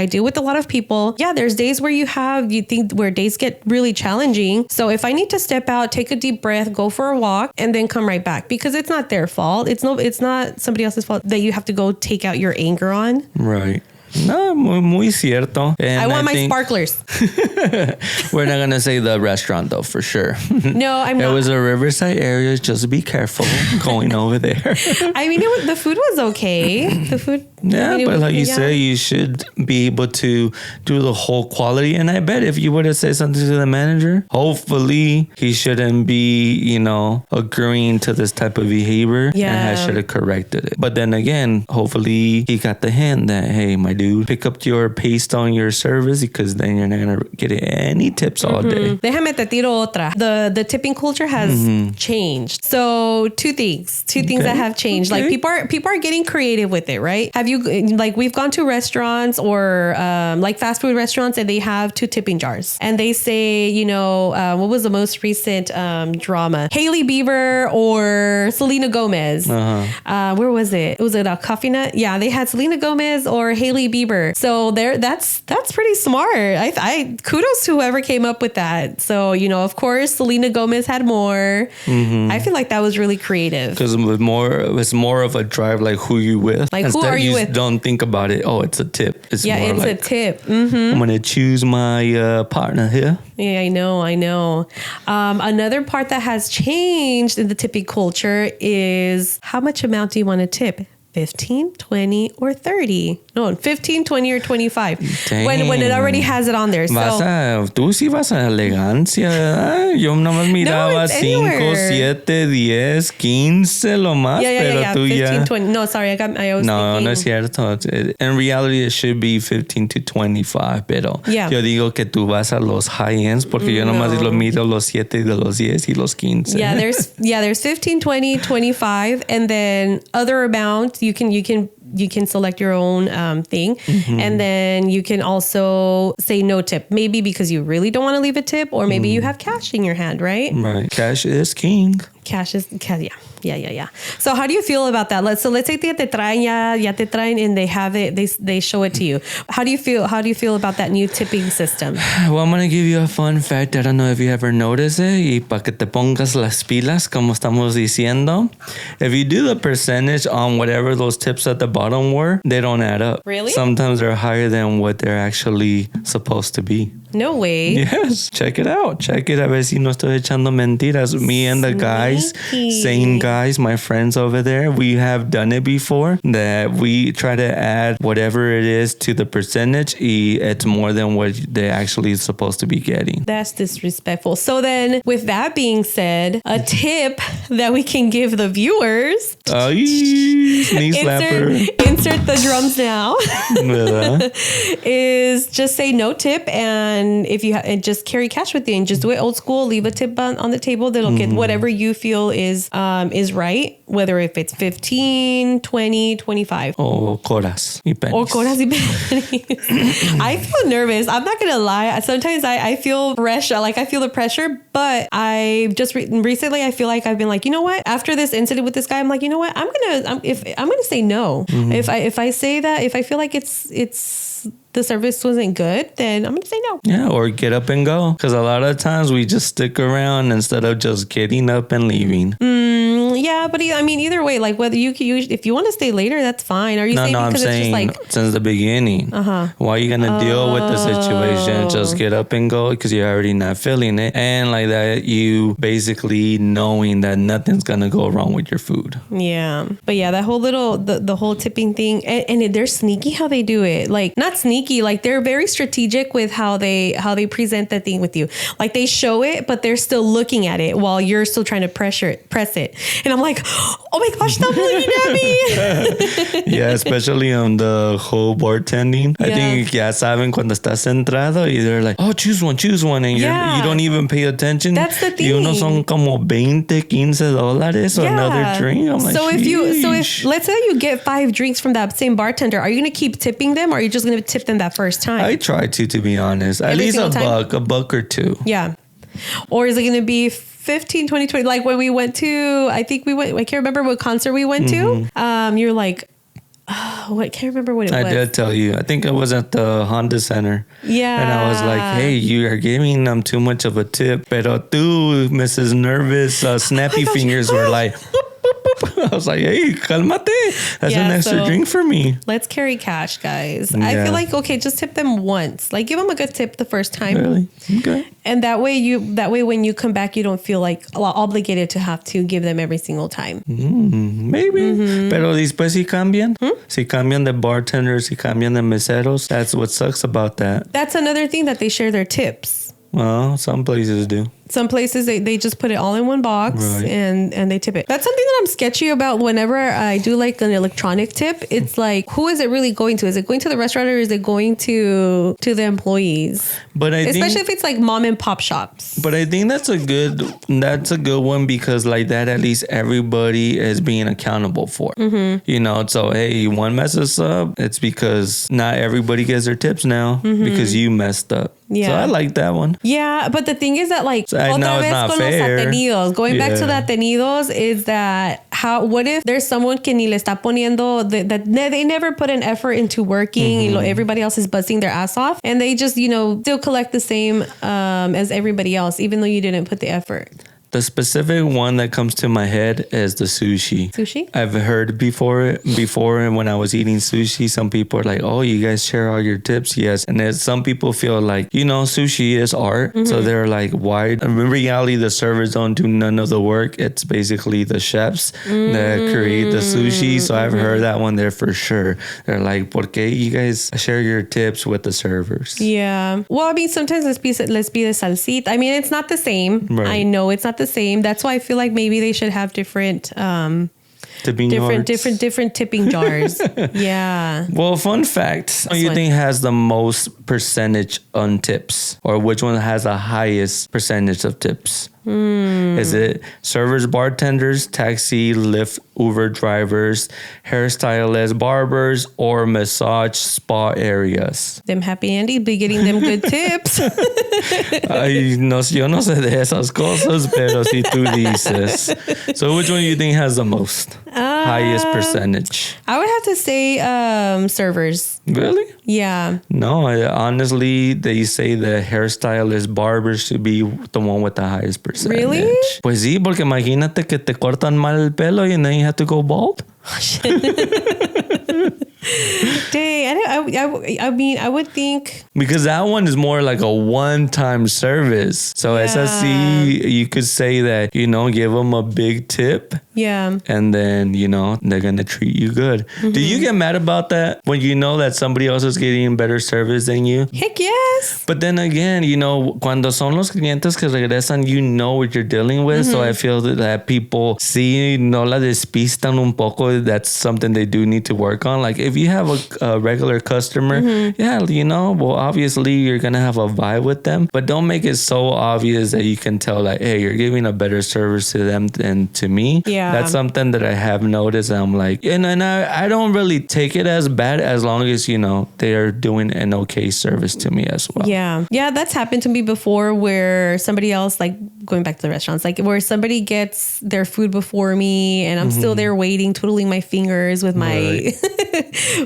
S2: deal with a lot of people. Yeah, there's days where where days get really challenging. So if I need to step out, take a deep breath, go for a walk, and then come right back, because it's not their fault. It's not somebody else's fault that you have to go take out your anger on.
S1: Right. No, muy cierto. And
S2: I want my sparklers.
S1: We're not going to say the restaurant, though, for sure.
S2: No, I'm not.
S1: It was a Riverside area. Just be careful going over there.
S2: I mean, the food was okay. The food.
S1: Yeah, but like you say, you should be able to do the whole quality. And I bet if you would have said something to the manager, hopefully he shouldn't be, agreeing to this type of behavior. Yeah. And should have corrected it. But then again, hopefully he got the hint that, hey, my dude, pick up your paste on your service, because then you're not going to get any tips all day.
S2: Déjame te tiro otra. The tipping culture has changed. So two things that have changed. Like, people are getting creative with it, right? Have you, like, we've gone to restaurants or like fast food restaurants, and they have 2 tipping jars, and they say, what was the most recent drama? Hailey Bieber or Selena Gomez. Where was it? Was it a Coffee Nut? Yeah, they had Selena Gomez or Hailey Bieber. So that's pretty smart. I kudos to whoever came up with that. So, of course, Selena Gomez had more. I feel like that was really creative.
S1: Because it's more of a drive, like who you with.
S2: Like, who are you with?
S1: Don't think about it. Oh, it's a tip.
S2: It's a tip. Mm-hmm.
S1: I'm going to choose my partner here.
S2: Yeah, I know. Another part that has changed in the tipping culture is, how much amount do you want to tip? 15, 20, or 30. No, 15, 20, or 25. When it already has it on there.
S1: Tú sí vas a elegancia, ¿verdad? Yo nomás miraba 5, 7, 10, 15 lo más, pero tú
S2: 15,
S1: ya...
S2: 20. No, sorry, I was thinking.
S1: No es cierto. In reality, it should be 15 to 25, pero yo digo que tú vas a los high ends porque yo nomás lo miro los 7 de los 10 y los 15.
S2: Yeah, there's 15, 20, 25, and then other amounts you can select your own thing, and then you can also say no tip, maybe because you really don't want to leave a tip, or maybe you have cash in your hand, right?
S1: Right. Cash is king.
S2: Cash, yeah. So how do you feel about that? Let's say that te traen ya te traen, and they have it, they show it to you. How do you feel about that new tipping system?
S1: Well, I'm going to give you a fun fact. I don't know if you ever noticed it. Y para que te pongas las pilas, como estamos diciendo. If you do the percentage on whatever those tips at the bottom were, they don't add up.
S2: Really?
S1: Sometimes they're higher than what they're actually supposed to be.
S2: No way.
S1: Yes, check it out. Check it. A ver si no estoy echando mentiras. Me and the guys, same guys, my friends over there, we have done it before, that we try to add whatever it is to the percentage. Y it's more than what they actually supposed to be getting.
S2: That's disrespectful. So then, with that being said, a tip that we can give the viewers.
S1: Knee slapper.
S2: Insert the drums now. Is just say no tip, and if you and just carry cash with you, and just do it old school. Leave a tip on the table that'll get whatever you feel is right. Whether if it's 15, 20, 25.
S1: Or coras y pennies.
S2: Or coras y pennies. I feel nervous. I'm not gonna lie. Sometimes I feel pressure. Like I feel the pressure, but I just recently I feel like I've been like, you know what? After this incident with this guy, I'm like, you know what? I'm gonna say no. If I say that, if I feel like it's the service wasn't good, then I'm gonna say no.
S1: Yeah, or get up and go. Because a lot of times we just stick around instead of just getting up and leaving.
S2: Yeah, but I mean, either way, like whether if you want to stay later, that's fine. Are you saying
S1: I'm
S2: because
S1: saying
S2: it's just like
S1: since the beginning? Why are you gonna deal with the situation? Just get up and go because you're already not feeling it, and like that, you basically knowing that nothing's gonna go wrong with your food.
S2: Yeah, but yeah, that whole the whole tipping thing, and they're sneaky how they do it. Like not sneaky, like they're very strategic with how they present the thing with you. Like they show it, but they're still looking at it while you're still trying to press it. And I'm like, oh my gosh, stop looking at me.
S1: Yeah, especially on the whole bartending. I think ya saben cuando estás centrado y they're like, oh, choose one. And you don't even pay attention.
S2: That's the thing.
S1: Y uno son como $20, $15 or another drink. I'm like,
S2: if let's say you get 5 drinks from that same bartender, are you going to keep tipping them, or are you just going to tip them that first time?
S1: I try to be honest. At least a buck or two.
S2: Yeah. Or is it going to be 15, 20, 20? Like when we went to, I can't remember what concert we went to. You're like, I can't remember what it was.
S1: I did tell you. I think it was at the Honda Center.
S2: Yeah.
S1: And I was like, hey, you are giving them too much of a tip. Pero tú, Mrs. Nervous, snappy fingers were like... I was like, hey, calmate. That's an extra drink for me.
S2: Let's carry cash, guys. Yeah. I feel like, okay, just tip them once. Like, give them a good tip the first time.
S1: Really? Okay.
S2: And that way when you come back, you don't feel like obligated to have to give them every single time.
S1: Maybe. Pero después si cambian. Si cambian de bartenders, si cambian de meseros. That's what sucks about that.
S2: That's another thing, that they share their tips.
S1: Well, some places do.
S2: Some places, they just put it all in one box, and they tip it. That's something that I'm sketchy about whenever I do like an electronic tip. It's like, who is it really going to? Is it going to the restaurant, or is it going to the employees? But especially if it's like mom and pop shops.
S1: But I think that's a good one, because like that, at least everybody is being accountable for. You know, so hey, one messes up, it's because not everybody gets their tips now because you messed up. Yeah. So I like that one.
S2: Yeah, but the thing is that like, otra vez con los Atenidos. Going back to the Atenidos, is that what if there's someone que ni le está poniendo, that they never put an effort into working, everybody else is busting their ass off, and they just, still collect the same as everybody else, even though you didn't put the effort.
S1: The specific one that comes to my head is the sushi.
S2: Sushi?
S1: I've heard before, and when I was eating sushi, some people are like, "Oh, you guys share all your tips?" Yes, and then some people feel like, sushi is art, so they're like, "Why?" In reality, the servers don't do none of the work. It's basically the chefs that create the sushi. So I've heard that one there for sure. They're like, "¿Por qué you guys share your tips with the servers?"
S2: Yeah. Well, I mean, sometimes let's be the salsita. I mean, it's not the same.
S1: Right.
S2: I know it's not the same. That's why I feel like maybe they should have different tipping jars. Yeah.
S1: Well, fun fact. What do you think has the most percentage on tips? Or which one has the highest percentage of tips? Is it servers, bartenders, taxi, Lyft, Uber drivers, hairstylists, barbers, or massage spa areas?
S2: Them happy Andy be getting them good tips.
S1: Ay, no, yo no sé de esas cosas, pero si tú dices. So which one do you think has the most? Highest percentage?
S2: I would have to say servers.
S1: Really?
S2: Yeah.
S1: No, honestly, they say the hairstylist, barber should be the one with the highest percentage.
S2: Really?
S1: Pues sí, porque imagínate que te cortan mal el pelo and then you have to go bald.
S2: Dang, I mean, I would think...
S1: Because that one is more like a one-time service. So
S2: Yeah.
S1: SSC, you could say that, give them a big tip.
S2: Yeah.
S1: And then, they're going to treat you good. Do you get mad about that when you know that somebody else is getting better service than you?
S2: Heck yes.
S1: But then again, cuando son los clientes que regresan, you know what you're dealing with. So I feel that people sí no la despistan un poco. That's something they do need to work on. Like if you have a regular customer, well, obviously you're going to have a vibe with them. But don't make it so obvious that you can tell like, hey, you're giving a better service to them than to me.
S2: Yeah.
S1: That's something that I have noticed. I'm like, and I don't really take it as bad as long as, they are doing an okay service to me as well.
S2: Yeah. Yeah, that's happened to me before where somebody else, like going back to the restaurants, like where somebody gets their food before me and I'm still there waiting, twiddling my fingers with my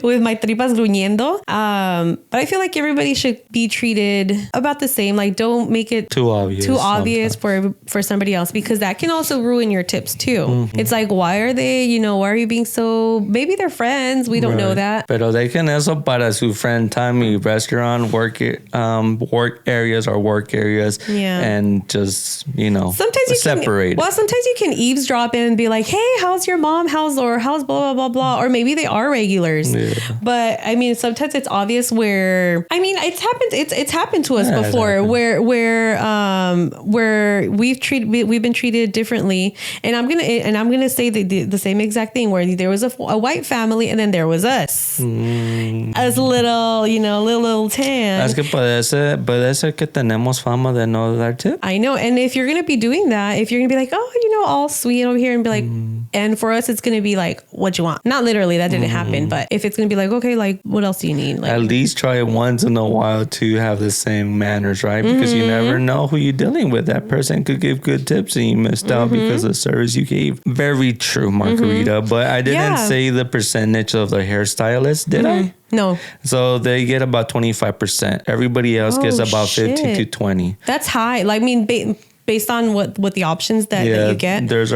S2: with my tripas gruñendo. But I feel like everybody should be treated about the same. Like don't make it
S1: too obvious
S2: for somebody else, because that can also ruin your tips too. It's like, why are you being so, maybe they're friends. We don't know that.
S1: Pero dejen eso para su friend time, restaurant, work areas or work areas.
S2: Yeah.
S1: And just,
S2: sometimes you
S1: separate.
S2: Sometimes you can eavesdrop in and be like, hey, how's your mom? How's blah, blah, blah, blah. Or maybe they are regulars. Yeah. But I mean, sometimes it's obvious where, I mean, it's happened to us before where we've been treated differently. And I'm going to say the same exact thing where there was a white family and then there was us as little tan.
S1: Es que puede ser que tenemos fama de no dar tip.
S2: I know. And if you're going to be doing that, if you're going to be like, all sweet over here and be like, and for us, it's going to be like, what you want? Not literally, that didn't happen. But if it's going to be like, okay, like, what else do you need? Like,
S1: at least try it once in a while to have the same manners, right? Because you never know who you're dealing with. That person could give good tips and you missed out because of the service you gave. Very true, Margarita. But I didn't say the percentage of the hairstylist, did I?
S2: No.
S1: So they get about 25%. Everybody else gets about 15 to 20.
S2: That's high. Like, I mean, based on what the options that you get.
S1: There's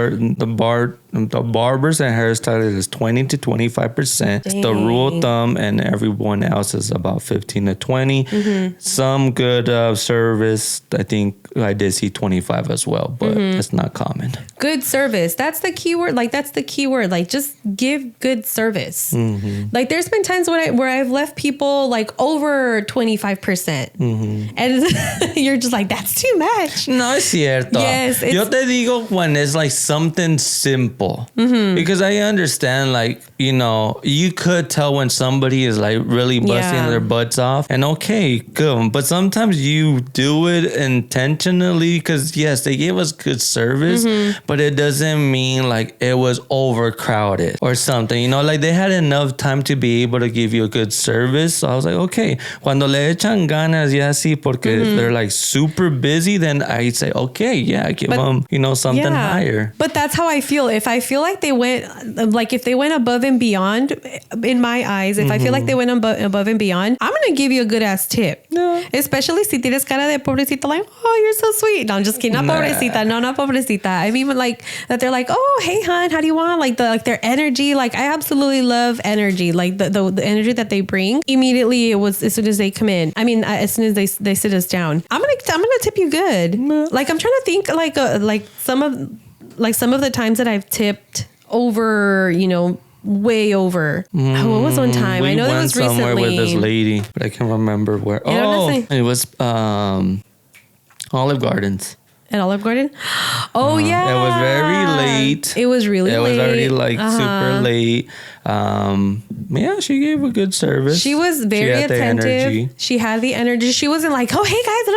S1: the barbers and hairstylists is 20 to 25%. It's the rule of thumb, and everyone else is about 15 to 20. Some good service, I think I did see 25 as well, but it's not common.
S2: Good service. That's the key word. Like, that's the key word. Like, just give good service. Like, there's been times where I've left people like over 25%. And you're just like, that's too much.
S1: No, es cierto.
S2: Yes.
S1: Yo te digo when it's like something simple. Because I understand, like, you could tell when somebody is like really busting their butts off. And okay, good. But sometimes you do it intentionally because, yes, they gave us good service, but it doesn't mean like it was overcrowded or something. Like they had enough time to be able to give you a good service. So I was like, okay, cuando le echan ganas y así porque they're like super busy, then I say, okay, yeah, give them, something higher.
S2: But that's how I feel. If I feel like they went, like if they went above and beyond, in my eyes, if I feel like they went above and beyond, I'm gonna give you a good ass tip.
S1: Yeah.
S2: Especially si tienes cara de pobrecita, like, oh, you're so sweet. No, I'm just kidding. Not pobrecita. No, not pobrecita. I mean, like that they're like, oh, hey, hon, how do you want? Like their energy. Like I absolutely love energy. Like the energy that they bring. Immediately, it was as soon as they come in. I mean, as soon as they sit us down, I'm gonna tip you good. Like I'm trying to think like some of the times that I've tipped over, way over. What was one time? I know that was recently.
S1: Somewhere with this lady, but I can't remember where. It was Olive Gardens.
S2: At Olive Garden? Oh, yeah.
S1: It was very late.
S2: It was really late.
S1: It was already super late. Yeah, she gave a good service.
S2: She was very attentive. She had the energy. She wasn't like, oh, hey, guys.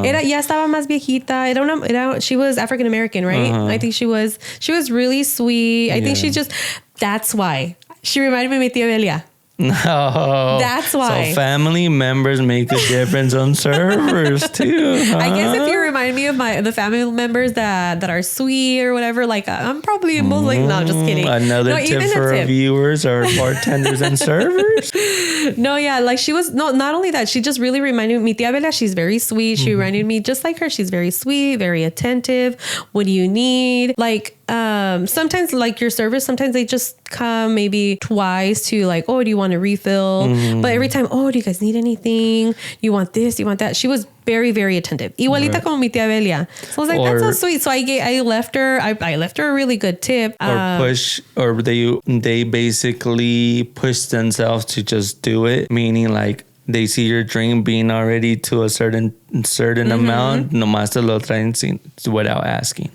S2: Era, ya estaba más viejita. She was African American, right? I think she was really sweet. I think that's why. She reminded me of mi tía Belia.
S1: No.
S2: That's why.
S1: So family members make a difference on servers too. Huh?
S2: I guess if you remind me of the family members that are sweet or whatever, like I'm probably most like, no, just kidding.
S1: Another tip for our viewers or bartenders and servers.
S2: No, yeah, like she was not only that, she just really reminded me. Mi tía Bella, she's very sweet. She reminded me just like her. She's very sweet, very attentive. What do you need? Like sometimes like your service, sometimes they just come maybe twice to like, oh, do you want a refill? But every time, oh, do you guys need anything? You want this? You want that? She was very, very attentive. Igualita como mi tía Belia. So I was like, that's so sweet. So I left her a really good tip.
S1: Or they basically push themselves to just do it, meaning like they see your drink being already to a certain amount, nomás te lo traen without asking.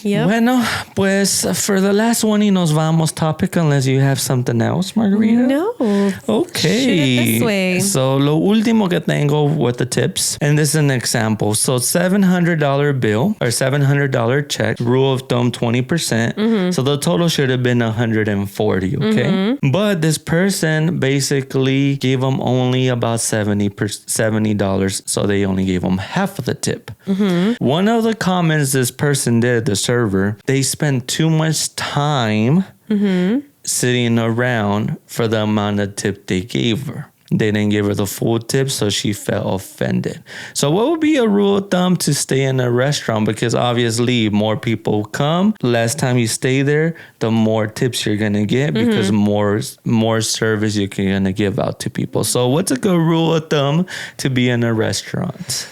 S2: Yep.
S1: Bueno, pues for the last one y nos vamos topic, unless you have something else, Margarita.
S2: No.
S1: Okay.
S2: Shoot it this way.
S1: So lo último que tengo with the tips, and this is an example. So $700 bill or $700 check, rule of thumb 20%. So the total should have been $140. Okay. But this person basically gave them only about $70. So they only gave them half of the tip. One of the comments this person did, the server, they spent too much time sitting around for the amount of tip they gave her. They didn't give her the full tip, so she felt offended. So what would be a rule of thumb to stay in a restaurant? Because obviously more people come, less time you stay there, the more tips you're going to get because more service you're going to give out to people. So what's a good rule of thumb to be in a restaurant?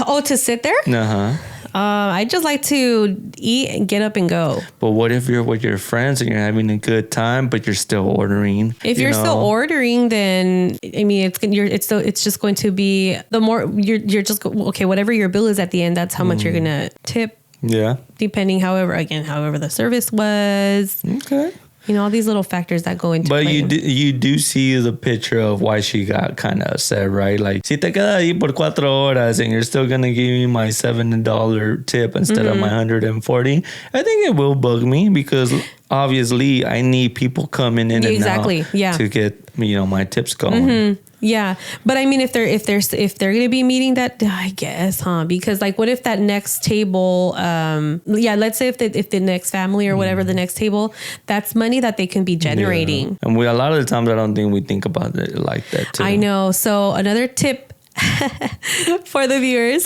S2: Oh, to sit there? I just like to eat and get up and go.
S1: But what if you're with your friends and you're having a good time, but you're still ordering?
S2: If you're still ordering, then I mean, it's just going to be the more you're just okay. Whatever your bill is at the end, that's how much you're gonna tip.
S1: Yeah.
S2: Depending, however the service was.
S1: Okay.
S2: All these little factors that go into
S1: But
S2: play.
S1: you do see the picture of why she got kind of upset, right? Like, si te quedas ahí por 4 horas and you're still going to give me my $7 tip instead of my $140, I think it will bug me because obviously I need people coming in and out to get, my tips going.
S2: Yeah, but I mean, if they're gonna be meeting that, I guess, because like, what if that next table, let's say if the next family or whatever the next table, that's money that they can be generating.
S1: Yeah. And a lot of the times I don't think we think about it like that too.
S2: I know. So another tip for the viewers,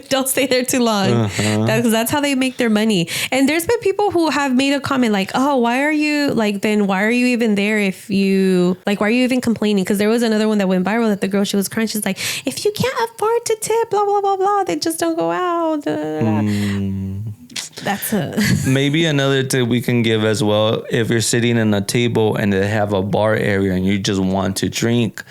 S2: don't stay there too long. That's how they make their money. And there's been people who have made a comment like, oh, why are you even there if you like, why are you even complaining? Because there was another one that went viral that the girl, she was crying. She's like, if you can't afford to tip, blah, blah, blah, blah, they just don't go out. That's
S1: maybe another tip we can give as well. If you're sitting in a table and they have a bar area and you just want to drink,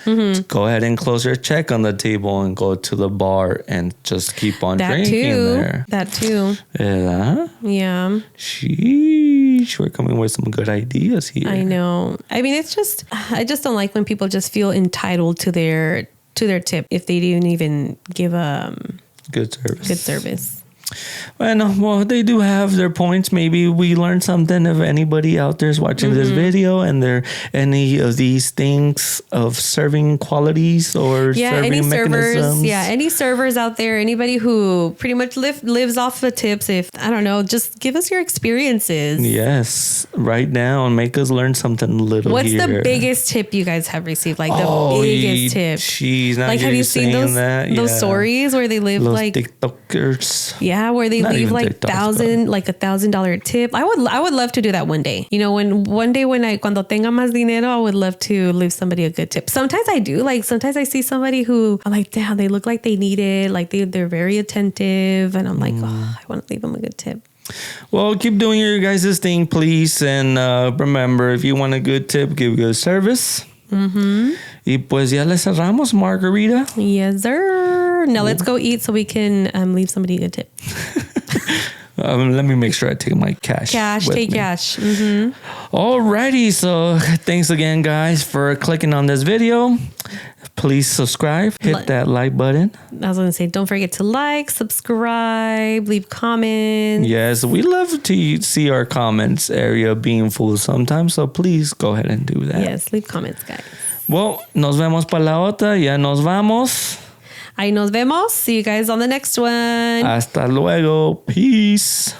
S1: go ahead and close your check on the table and go to the bar and just keep on drinking there.
S2: That too.
S1: Yeah.
S2: Yeah.
S1: Sheesh, we're coming with some good ideas here.
S2: I know. I mean, I just don't like when people just feel entitled to their tip if they didn't even give
S1: good service.
S2: Good service.
S1: Bueno, well, they do have their points. Maybe we learned something. If anybody out there is watching this video and there any of these things of serving qualities or serving
S2: any
S1: mechanisms.
S2: servers, any servers out there, anybody who pretty much lives off the tips. If I don't know, just give us your experiences.
S1: Yes, write down, make us learn something little.
S2: What's
S1: here.
S2: the biggest tip you guys have received? Like the biggest tip.
S1: Jeez, now
S2: like, have you seen those stories where they live
S1: Los
S2: like
S1: TikTokers?
S2: Yeah, where they
S1: Not
S2: leave
S1: even
S2: like
S1: TikToks,
S2: $1,000 tip. I would love to do that one day. You know, cuando tenga más dinero, I would love to leave somebody a good tip. Sometimes I do. Like sometimes I see somebody who I'm like, damn, they look like they need it. Like they're very attentive, and I'm like, oh, I want to leave them a good tip.
S1: Well, keep doing your guys' thing, please. And remember, if you want a good tip, give good service. Y pues ya le cerramos, Margarita.
S2: Yes, sir. Now let's go eat so we can leave somebody a good tip.
S1: Let me make sure I take my cash.
S2: Take
S1: me.
S2: cash.
S1: Alrighty, so thanks again, guys, for clicking on this video. Please subscribe, hit that like button.
S2: I was going to say, don't forget to like, subscribe, leave comments.
S1: Yes, we love to see our comments area being full sometimes, so please go ahead and do that.
S2: Yes, leave comments, guys.
S1: Well, nos vemos para la otra. Ya nos vamos.
S2: Ahí nos vemos. See you guys on the next one.
S1: Hasta luego. Peace.